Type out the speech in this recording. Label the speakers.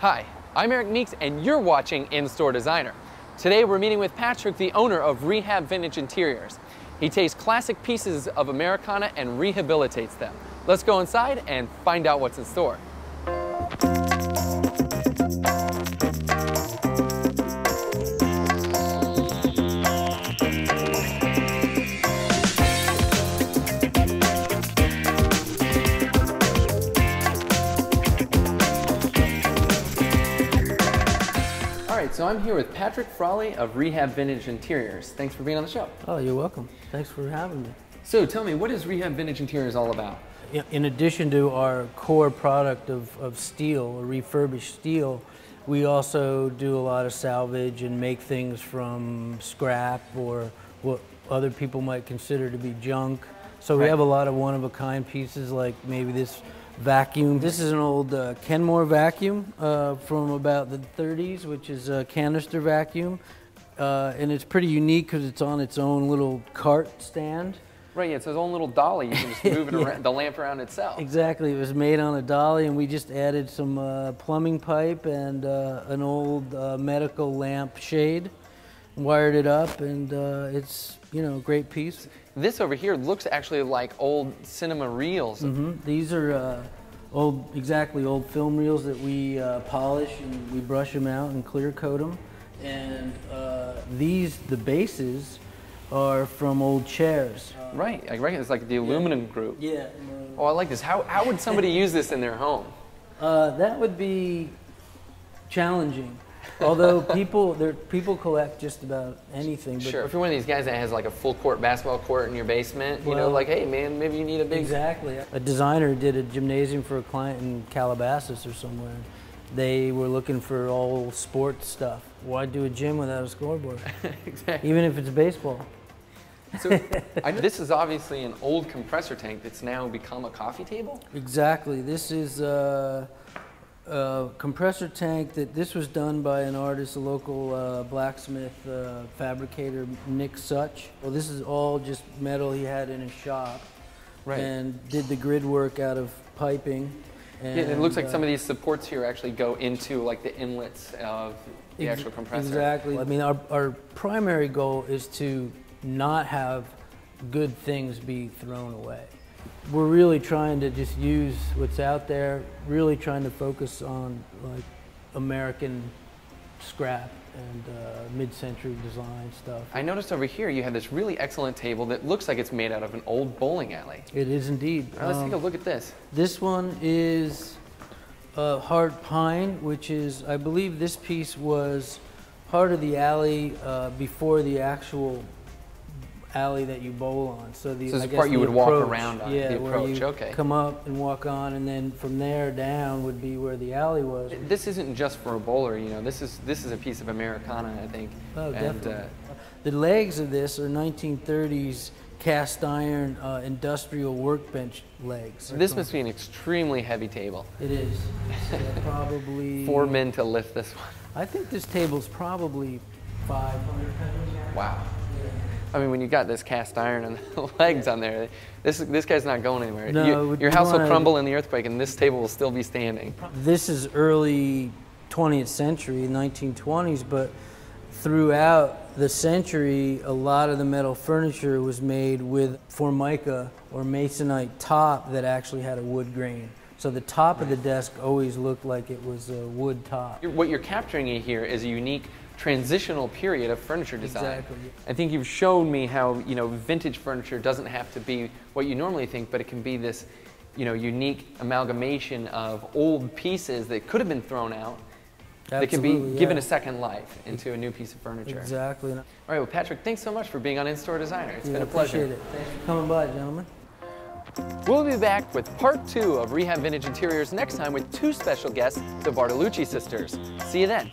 Speaker 1: Hi, I'm Eric Meeks and you're watching In-Store Designer. Today we're meeting with Patrick, the owner of Rehab Vintage Interiors. He takes classic pieces of Americana and rehabilitates them. Let's go inside and find out what's in store. So I'm here with Patrick Fraleigh of Rehab Vintage Interiors. Thanks for being on the show.
Speaker 2: Oh, you're welcome. Thanks for having me.
Speaker 1: So tell me, what is Rehab Vintage Interiors all about?
Speaker 2: In addition to our core product of steel, or refurbished steel, we also do a lot of salvage and make things from scrap or what other people might consider to be junk. So we have a lot of one-of-a-kind pieces, like maybe this vacuum. This is an old Kenmore vacuum from about the 30s, which is a canister vacuum. And it's pretty unique because it's on its own little cart stand.
Speaker 1: Right, yeah, it's its own little dolly. You can just move it around, the lamp around itself.
Speaker 2: Exactly. It was made on a dolly, and we just added some plumbing pipe and an old medical lamp shade, wired it up, and it's, you know, a great piece.
Speaker 1: This over here looks actually like old cinema reels.
Speaker 2: These are exactly old film reels that we polish and we brush them out and clear coat them. And the bases are from old chairs.
Speaker 1: Right, I reckon it's like the aluminum group.
Speaker 2: Yeah.
Speaker 1: Oh, I like this. How would somebody use this in their home?
Speaker 2: That would be challenging. Although people collect just about anything. But
Speaker 1: sure. If you're one of these guys that has like a full court basketball court in your basement, you know, like, hey man, maybe you need a big...
Speaker 2: Exactly. A designer did a gymnasium for a client in Calabasas or somewhere. They were looking for all sports stuff. Why do a gym without a scoreboard?
Speaker 1: Exactly.
Speaker 2: Even if it's baseball.
Speaker 1: So this is obviously an old compressor tank that's now become a coffee table?
Speaker 2: Exactly. This is a compressor tank this was done by an artist, a local blacksmith fabricator, Nick Such. Well, this is all just metal he had in his shop. Right. And did the grid work out of piping. And,
Speaker 1: yeah, it looks like some of these supports here actually go into like the inlets of the actual compressor.
Speaker 2: Exactly. I mean, our primary goal is to not have good things be thrown away. We're really trying to just use what's out there, really trying to focus on like American scrap and mid-century design stuff.
Speaker 1: I noticed over here you have this really excellent table that looks like it's made out of an old bowling alley.
Speaker 2: It is indeed.
Speaker 1: All right, let's take a look at this.
Speaker 2: This one is hard pine, which is, I believe this piece was part of the alley before the actual alley that you bowl on. So this is the part you would walk around on. Yeah, the approach. Where you come up and walk on, and then from there down would be where the alley was.
Speaker 1: This isn't just for a bowler, you know. This is a piece of Americana, I think.
Speaker 2: Oh, definitely. The legs of this are 1930s cast iron industrial workbench legs.
Speaker 1: This must be an extremely heavy table.
Speaker 2: It is. It's, probably
Speaker 1: 4 men to lift this one.
Speaker 2: I think this table's probably 500 pounds.
Speaker 1: Wow. I mean, when you got this cast iron and the legs on there, this guy's not going anywhere.
Speaker 2: No,
Speaker 1: your house will crumble in the earthquake, and this table will still be standing.
Speaker 2: This is early 20th century, 1920s, but throughout the century, a lot of the metal furniture was made with formica or masonite top that actually had a wood grain. So the top of the desk always looked like it was a wood top.
Speaker 1: What you're capturing here is a unique transitional period of furniture design.
Speaker 2: Exactly.
Speaker 1: I think you've shown me how, you know, vintage furniture doesn't have to be what you normally think, but it can be this, you know, unique amalgamation of old pieces that could have been thrown out. That can be given a second life into a new piece of furniture.
Speaker 2: Exactly.
Speaker 1: All right, well, Patrick, thanks so much for being on In-Store Designer. It's been a pleasure.
Speaker 2: Appreciate it. Thanks for coming by, gentlemen.
Speaker 1: We'll be back with part 2 of Rehab Vintage Interiors next time with 2 special guests, the Bartolucci sisters. See you then.